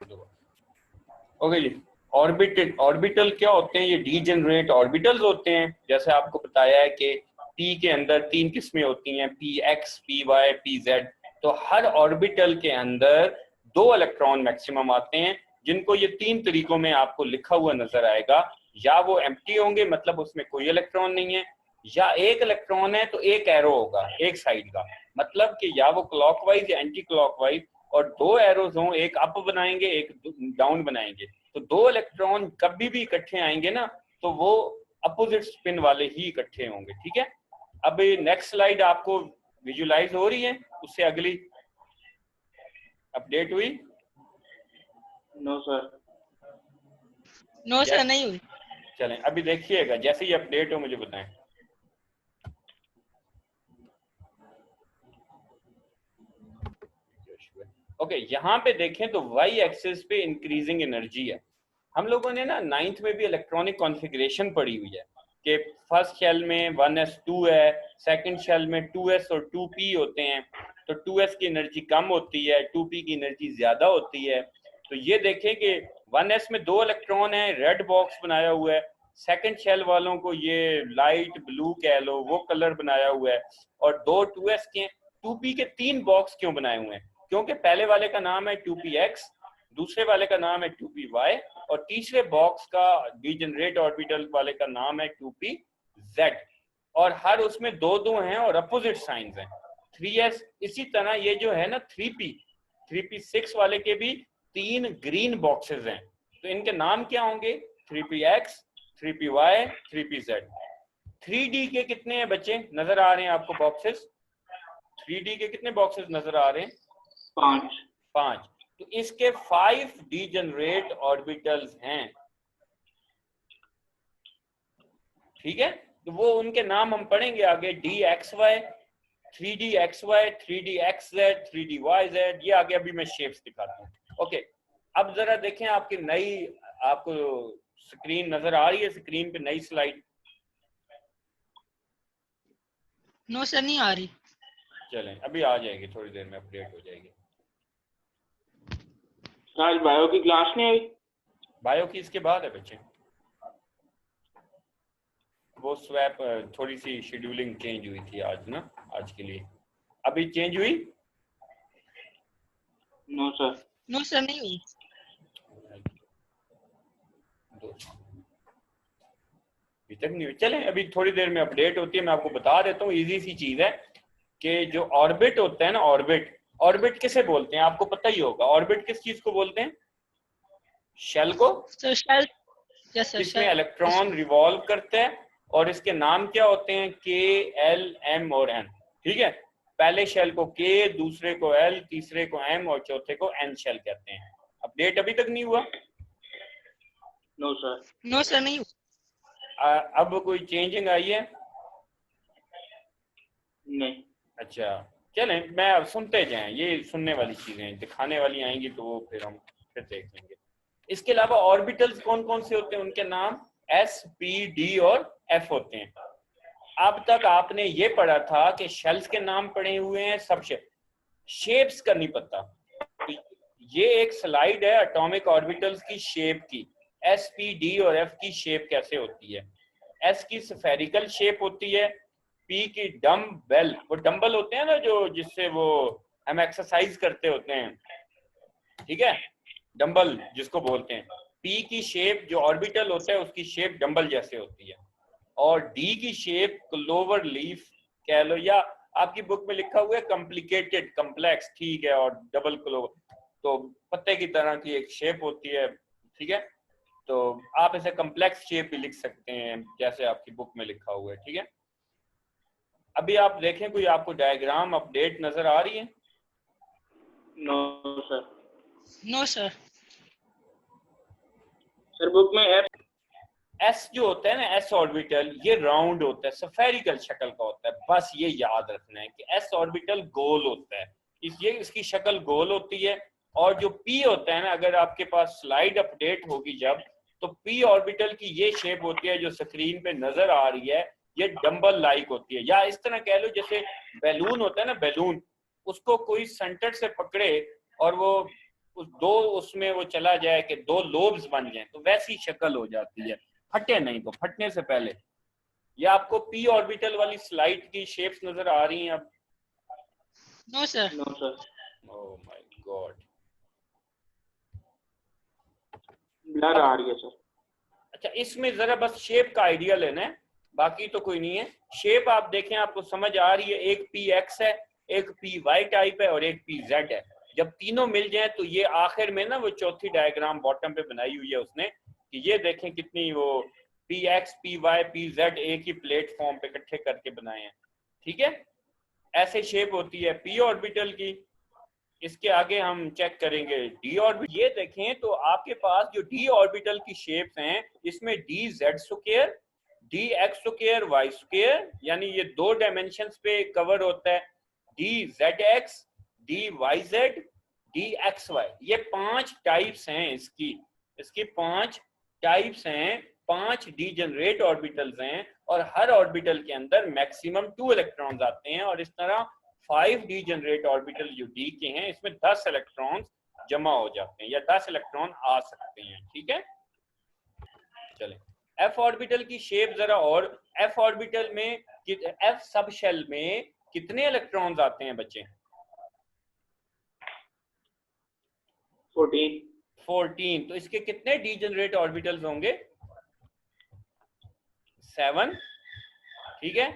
Okay जी, orbital क्या होते हैं? ये डीजेनरेट ऑर्बिटल्स होते हैं। जैसे आपको बताया है कि पी के अंदर 3 किस्में होती हैं, P X, P Y, P Z. तो हर ऑर्बिटल के अंदर 2 इलेक्ट्रॉन मैक्सिमम आते हैं, जिनको ये 3 तरीकों में आपको लिखा हुआ नजर आएगा। या वो एम्प्टी होंगे, मतलब उसमें कोई इलेक्ट्रॉन नहीं है, या एक इलेक्ट्रॉन है तो एक एरो होगा एक साइड का, मतलब कि या वो क्लॉकवाइज या एंटी क्लॉकवाइज, और 2 एरोज हों, एक अप बनाएंगे एक डाउन बनाएंगे। तो 2 इलेक्ट्रॉन कभी भी इकट्ठे आएंगे ना, तो वो अपोजिट स्पिन वाले ही इकट्ठे होंगे। ठीक है, अब नेक्स्ट स्लाइड आपको विजुलाइज हो रही है? उससे अगली अपडेट हुई? No sir. नो सर, नहीं हुई। चलें अभी देखिएगा, जैसे ही अपडेट हो मुझे बताएं। ओके, यहाँ पे देखें तो वाई एक्सिस पे इंक्रीजिंग एनर्जी है। हम लोगों ने ना 9th में भी इलेक्ट्रॉनिक कॉन्फ़िगरेशन पढ़ी हुई है कि फर्स्ट शेल में 1s2 है, सेकंड शेल में 2s और 2p होते हैं। तो 2s की एनर्जी कम होती है, 2p की एनर्जी ज्यादा होती है। तो ये देखें कि 1s में 2 इलेक्ट्रॉन है, रेड बॉक्स बनाया हुआ है। सेकंड शेल वालों को ये लाइट ब्लू कह लो, वो कलर बनाया हुआ है। और 2 2s के 2p के 3 बॉक्स क्यों बनाए हुए हैं? क्योंकि पहले वाले का नाम है 2px, दूसरे वाले का नाम है 2py, और तीसरे बॉक्स का डीजेनरेट ऑर्बिटल वाले का नाम है 2pz। और हर उसमें 2 हैं और अपोजिट साइंस हैं। 3s इसी तरह ये जो है ना 3p6 वाले के भी 3 ग्रीन बॉक्सेस हैं। तो इनके नाम क्या होंगे? 3px, 3py, 3pz। 3d के कितने हैं बच्चे, नजर आ रहे हैं आपको बॉक्सेस? 3d के कितने बॉक्सेस नजर आ रहे हैं? 5। तो इसके 5 डीजेनरेट ऑर्बिटल्स हैं। ठीक है, तो वो उनके नाम हम पढ़ेंगे आगे, DXY, 3DXY, 3DXZ, 3DYZ। ये आगे अभी मैं शेप्स दिखाता हूँ। ओके, अब जरा देखें आपकी नई, आपको स्क्रीन नजर आ रही है? स्क्रीन पे नई स्लाइड? नो सर, नहीं आ रही। चलें अभी आ जाएगी, थोड़ी देर में अपडेट हो जाएगी। आज बायो की क्लास नहीं आई? बायो की इसके बाद है बच्चे, वो स्वैप थोड़ी सी शेड्यूलिंग चेंज हुई थी आज ना, आज के लिए। अभी चेंज हुई? No sir. नो सर, नहीं हुई। अभी तक नहीं हुई। चलें अभी थोड़ी देर में अपडेट होती है। मैं आपको बता देता हूँ, इजी सी चीज है कि जो ऑर्बिट होता है ना, ऑर्बिट किसे बोलते हैं? आपको पता ही होगा। ऑर्बिट किस चीज को बोलते हैं? शेल को, सर शेल, यस सर, जिसमें इलेक्ट्रॉन रिवॉल्व करते हैं। और इसके नाम क्या होते हैं? के, एल, एम और एन। ठीक है, पहले शेल को के, दूसरे को एल, तीसरे को एम और चौथे को एन शेल कहते हैं। अपडेट अभी तक नहीं हुआ? No sir. नो सर, नहीं हुई। अब कोई चेंजिंग आई है? नहीं। अच्छा, चलें मैं अब सुनते जाएं, ये सुनने वाली चीजें दिखाने वाली आएंगी तो वो फिर हम फिर देख लेंगे। इसके अलावा ऑर्बिटल्स कौन कौन से होते हैं? उनके नाम एस, पी, डी और एफ होते हैं। अब तक आपने ये पढ़ा था कि शेल्स के नाम पढ़े हुए हैं, सब शेप्स का नहीं पता। तो ये एक स्लाइड है एटॉमिक ऑर्बिटल्स की शेप की, एस, पी, डी और एफ की शेप कैसे होती है। एस की स्फेरिकल शेप होती है, पी की डम्बेल, वो डंबल होते हैं ना जो, जिससे वो हम एक्सरसाइज करते होते हैं, ठीक है, डंबल जिसको बोलते हैं। पी की शेप जो ऑर्बिटल होता है उसकी शेप डंबल जैसे होती है। और डी की शेप क्लोवर लीफ कह लो, या आपकी बुक में लिखा हुआ है कॉम्प्लिकेटेड, कम्प्लेक्स, ठीक है, और डबल क्लोवर, तो पत्ते की तरह की एक शेप होती है। ठीक है, तो आप इसे कम्प्लेक्स शेप भी लिख सकते हैं जैसे आपकी बुक में लिखा हुआ है। ठीक है, अभी आप देखें कोई आपको डायग्राम अपडेट नजर आ रही है? No sir. No sir. Sir book में एस जो होता है ना, एस ऑर्बिटल, ये राउंड होता है, स्फेरिकल शक्ल का होता है। बस ये याद रखना है कि एस ऑर्बिटल गोल होता है, इसकी शक्ल गोल होती है। और जो पी होता है ना, अगर आपके पास स्लाइड अपडेट होगी जब, तो पी ऑर्बिटल की ये शेप होती है जो स्क्रीन पे नजर आ रही है, ये डंबल लाइक होती है। या इस तरह कह लो जैसे बैलून होता है ना, बैलून, उसको कोई सेंटर से पकड़े और वो उस दो उसमें वो चला जाए कि दो लोब्स बन जाएं, तो वैसी शक्ल हो जाती है, फटे नहीं तो फटने से पहले। ये आपको पी ऑर्बिटल वाली स्लाइड की शेप्स नजर आ रही हैं अब? No, sir. No sir, oh my God, blur आ रही है सर। अच्छा इसमें जरा बस शेप का आइडिया लेना है, बाकी तो कोई नहीं है। शेप आप देखें, आपको समझ आ रही है, एक पी एक्स है, एक पी वाई टाइप है और एक पी जेड है। जब तीनों मिल जाए तो ये आखिर में ना वो चौथी डायग्राम बॉटम पे बनाई हुई है उसने, कि ये देखें कितनी वो P X P Y P Z एक ही प्लेटफॉर्म पे इकट्ठे करके बनाए हैं, ठीक है। ऐसे शेप होती है पी ऑर्बिटल की। इसके आगे हम चेक करेंगे डी ऑर्बिटल। ये देखें तो आपके पास जो डी ऑर्बिटल की शेप्स हैं, इसमें D Z square, D X square, Y square, यानी ये दो डायमेंशंस पे कवर होता है। D Z X, D Y Z, D X Y, ये 5 टाइप्स हैं इसकी 5 टाइप्स हैं, 5 डीजेनरेट ऑर्बिटल्स हैं, और हर ऑर्बिटल के अंदर मैक्सिमम 2 इलेक्ट्रॉन्स आते हैं, और इस तरह 5 डीजेनरेट ऑर्बिटल जो डी के हैं इसमें 10 इलेक्ट्रॉन्स जमा हो जाते हैं या 10 इलेक्ट्रॉन आ सकते हैं, ठीक है। चलें, एफ ऑर्बिटल की शेप जरा, और एफ ऑर्बिटल में एफ सब शेल में कितने इलेक्ट्रॉन्स आते हैं बच्चे? 14। तो इसके कितने डीजेनरेट ऑर्बिटल्स होंगे? 7, ठीक है।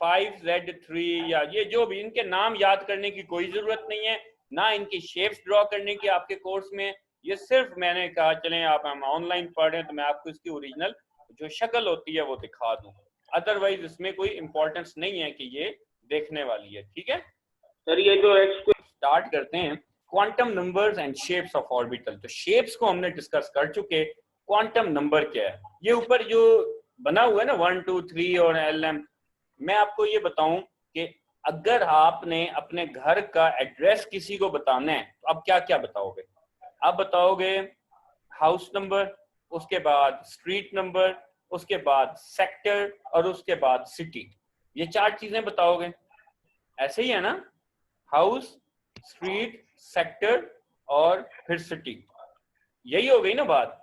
5Z3 या ये जो भी, इनके नाम याद करने की कोई जरूरत नहीं है, ना इनकी शेप्स ड्रॉ करने की आपके कोर्स में। ये सिर्फ मैंने कहा चलें आप हम ऑनलाइन पढ़ रहे हैं तो मैं आपको इसकी ओरिजिनल जो शक्ल होती है वो दिखा दूं, अदरवाइज इसमें कोई इंपॉर्टेंस नहीं है कि ये देखने वाली है, ठीक है। सर ये जो एक्स स्टार्ट करते हैं quantum numbers and shapes of orbital. तो शेप्स को हमने डिस्कस कर चुके, क्वांटम नंबर क्या है? ये ऊपर जो बना हुआ है ना 1 2 3 और LM, मैं आपको ये बताऊं कि अगर आपने अपने घर का एड्रेस किसी को बताना है तो आप क्या क्या बताओगे? आप बताओगे हाउस नंबर, उसके बाद स्ट्रीट नंबर, उसके बाद सेक्टर और उसके बाद सिटी। ये 4 चीजें बताओगे, ऐसे ही है ना? हाउस, स्ट्रीट, सेक्टर और फिर सिटी, यही हो गई ना बात।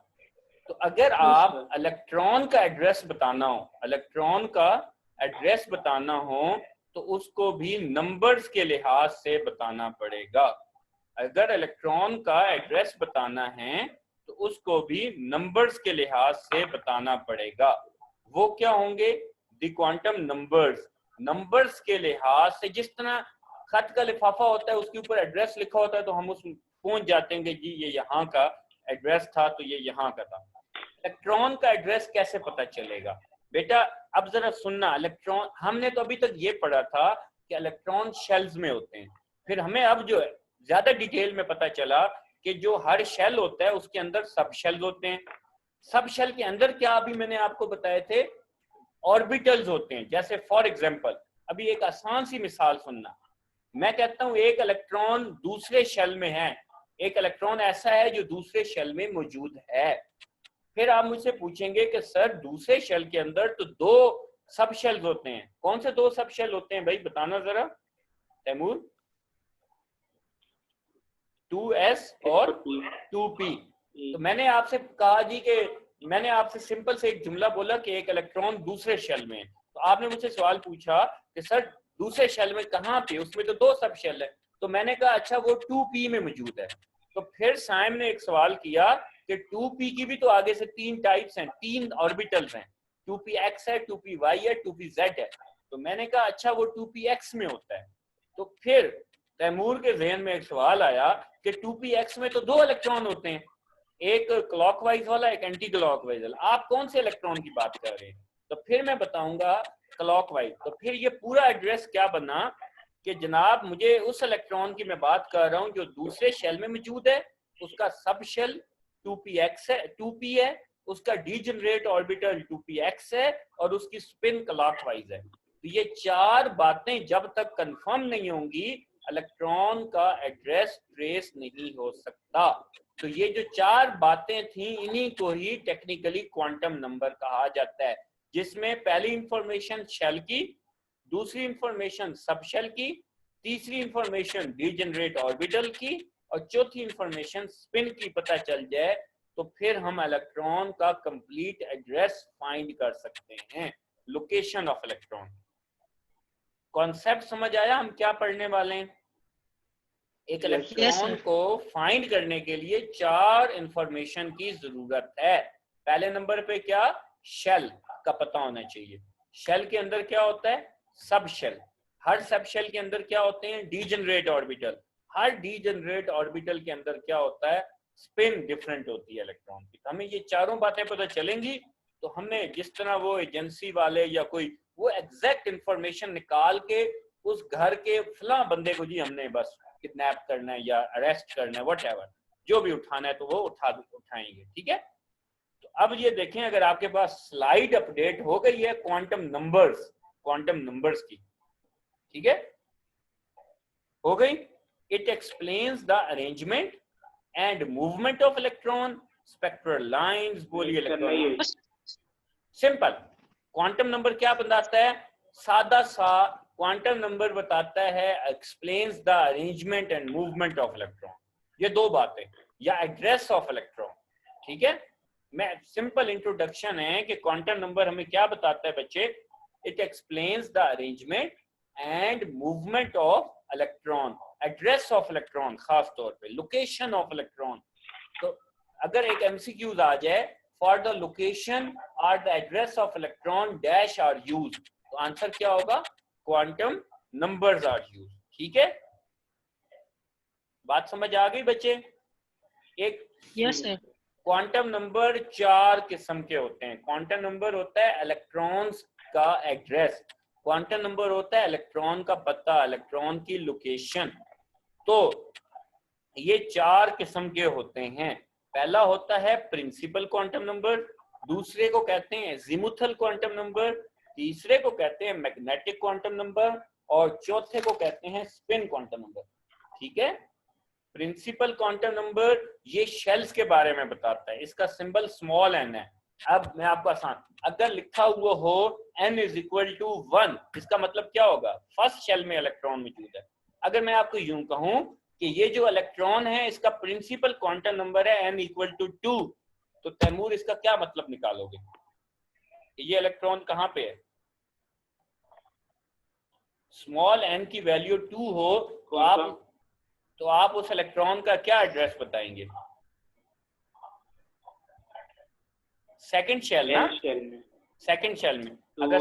तो अगर आप इलेक्ट्रॉन का एड्रेस बताना हो, इलेक्ट्रॉन का एड्रेस बताना हो तो उसको भी नंबर्स के लिहाज से बताना पड़ेगा। अगर इलेक्ट्रॉन का एड्रेस बताना है तो उसको भी नंबर्स के लिहाज से बताना पड़ेगा। वो क्या होंगे? The quantum numbers. नंबर्स के लिहाज से, जिस तरह खत का लिफाफा होता है उसके ऊपर एड्रेस लिखा होता है तो हम उस पहुंच जाते हैं कि जी ये यहाँ का एड्रेस था तो ये यहाँ का था। इलेक्ट्रॉन का एड्रेस कैसे पता चलेगा? बेटा अब जरा सुनना, इलेक्ट्रॉन हमने तो अभी तक ये पढ़ा था कि इलेक्ट्रॉन शेल्स में होते हैं, फिर हमें अब जो है ज्यादा डिटेल में पता चला कि जो हर शेल होता है उसके अंदर सब शेल होते हैं। सब शेल के अंदर क्या अभी मैंने आपको बताए थे? ऑर्बिटल्स होते हैं। जैसे फॉर एग्जांपल, अभी एक आसान सी मिसाल सुनना, मैं कहता हूं एक इलेक्ट्रॉन दूसरे शेल में है, एक इलेक्ट्रॉन ऐसा है जो दूसरे शेल में मौजूद है। फिर आप मुझसे पूछेंगे कि सर दूसरे शेल के अंदर तो 2 सब शेल्स होते हैं, कौन से 2 सब शेल होते हैं भाई बताना जरा तैमूर? 2s और 2p। तो मैंने आपसे कहा जी कि मैंने आपसे सिंपल से एक जुमला बोला कि एक इलेक्ट्रॉन दूसरे शेल में, तो आपने मुझसे सवाल पूछा कि सर दूसरे शेल में कहाँ पे? उसमें तो 2 सब शेल है। तो मैंने कहा अच्छा वो 2p में मौजूद है। तो फिर साइम ने एक सवाल किया कि 2p की भी तो आगे से 3 टाइप्स हैं, 3 ऑर्बिटल्स हैं, 2px है, 2py है, 2pz है। तो मैंने कहा अच्छा वो 2px में होता है। तो फिर तैमूर के जहन में एक सवाल आया कि 2px में तो 2 इलेक्ट्रॉन होते हैं, एक क्लॉकवाइज वाला एक एंटी क्लॉकवाइज वाला, आप कौन से इलेक्ट्रॉन की बात कर रहे हैं? तो फिर मैं बताऊंगा क्लॉकवाइज। तो फिर ये पूरा एड्रेस क्या बना कि जनाब मुझे उस इलेक्ट्रॉन की मैं बात कर रहा हूं जो दूसरे शेल में मौजूद है, उसका सब शेल 2px है, 2p है, उसका डीजेनरेट ऑर्बिटल 2px है और उसकी स्पिन क्लॉकवाइज है। तो ये 4 बातें जब तक कंफर्म नहीं होंगी इलेक्ट्रॉन का एड्रेस ट्रेस नहीं हो सकता। तो ये जो 4 बातें थी इन्हीं को ही टेक्निकली क्वांटम नंबर कहा जाता है, जिसमें पहली इंफॉर्मेशन शेल की, दूसरी इंफॉर्मेशन सब शेल की, तीसरी इंफॉर्मेशन डीजेनरेट ऑर्बिटल की और चौथी इंफॉर्मेशन स्पिन की पता चल जाए तो फिर हम इलेक्ट्रॉन का कंप्लीट एड्रेस फाइंड कर सकते हैं, लोकेशन ऑफ इलेक्ट्रॉन। कॉन्सेप्ट समझ आया हम क्या पढ़ने वाले हैं? एक इलेक्ट्रॉन को फाइंड करने के लिए 4 इंफॉर्मेशन की जरूरत है। पहले नंबर पे क्या? शेल का पता होना चाहिए। शेल के अंदर क्या होता है? सब शेल। हर सब शेल के अंदर क्या होते हैं? Degenerate orbital. हर डीजेनरेट ऑर्बिटल के अंदर क्या होता है? स्पिन डिफरेंट होती है इलेक्ट्रॉन की। हमें ये चारों बातें पता चलेंगी तो हमने जिस तरह वो एजेंसी वाले या कोई वो एग्जैक्ट इंफॉर्मेशन निकाल के उस घर के फला बंदे को जी हमने बस किडनैप करना है या अरेस्ट करना है, व्हाटएवर जो भी उठाना है तो वो उठाएंगे। ठीक है, तो अब ये देखें, अगर आपके पास स्लाइड अपडेट हो गई है क्वांटम नंबर्स की, ठीक है, हो गई। It explains the arrangement and movement of electron, spectral lines, बोलिए इलेक्ट्रॉन। सिंपल क्वांटम नंबर क्या बताता है? सादा सा क्वांटम नंबर बताता है explains the arrangement and movement of electron. ये दो बातें, या एड्रेस ऑफ इलेक्ट्रॉन। ठीक है, मैं सिंपल इंट्रोडक्शन है कि क्वांटम नंबर हमें क्या बताता है बच्चे? It explains the arrangement and movement of electron, address of electron, खास तौर पे लोकेशन ऑफ इलेक्ट्रॉन। तो अगर एक एमसीक्यूज आ जाए, फॉर द लोकेशन और the address of electron dash are use, तो आंसर क्या होगा? Quantum numbers are use. ठीक है, बात समझ आ गई बच्चे? एक यस सर। क्वांटम नंबर 4 किस्म के होते हैं। क्वांटम नंबर होता है इलेक्ट्रॉन्स का एड्रेस, क्वांटम नंबर होता है इलेक्ट्रॉन का पता, इलेक्ट्रॉन की लोकेशन। तो ये 4 किस्म के होते हैं। पहला होता है प्रिंसिपल क्वांटम नंबर, दूसरे को कहते हैं एजीमुथल क्वांटम नंबर, तीसरे को कहते हैं मैग्नेटिक क्वांटम नंबर और चौथे को कहते हैं स्पिन क्वांटम नंबर। ठीक है, प्रिंसिपल क्वांटम नंबर ये शेल्स के बारे में बताता है, इसका सिंबल स्मॉल n है। अब मैं आपको आसान, अगर लिखा हुआ हो n इज इक्वल टू 1, इसका मतलब क्या होगा? फर्स्ट शेल में इलेक्ट्रॉन मौजूद है। अगर मैं आपको यूं कहूं कि ये जो इलेक्ट्रॉन है इसका प्रिंसिपल क्वांटम नंबर है n इक्वल टू 2, तो तैमूर इसका क्या मतलब निकालोगे? ये इलेक्ट्रॉन कहां पे है? स्मॉल n की वैल्यू 2 हो तो आप उस इलेक्ट्रॉन का क्या एड्रेस बताएंगे? सेकंड शेल ना? सेकंड शेल में अगर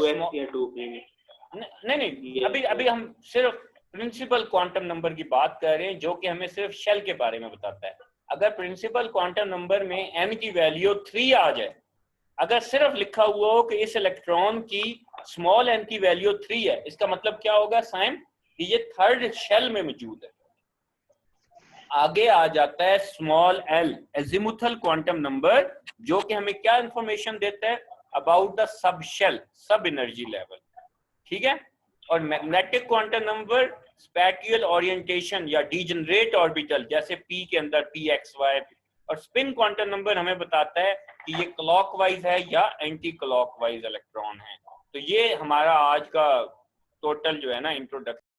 नहीं, अभी हम सिर्फ प्रिंसिपल क्वांटम नंबर की बात कर रहे हैं जो कि हमें सिर्फ शेल के बारे में बताता है। अगर प्रिंसिपल क्वांटम नंबर में n की वैल्यू 3 आ जाए, अगर सिर्फ लिखा हुआ हो कि इस इलेक्ट्रॉन की स्मॉल n की वैल्यू 3 है, इसका मतलब क्या होगा साइम? कि ये थर्ड शेल में मौजूद है। आगे आ जाता है small l, azimuthal quantum number, जो कि हमें क्या इंफॉर्मेशन देता है? अबाउट द सब शेल, सब एनर्जी लेवल। ठीक है, और magnetic quantum number spatial orientation या डीजेनरेट ऑर्बिटल, जैसे p के अंदर pxy। और स्पिन क्वांटम नंबर हमें बताता है कि ये क्लॉकवाइज है या एंटी क्लॉकवाइज इलेक्ट्रॉन है। तो ये हमारा आज का टोटल जो है ना इंट्रोडक्शन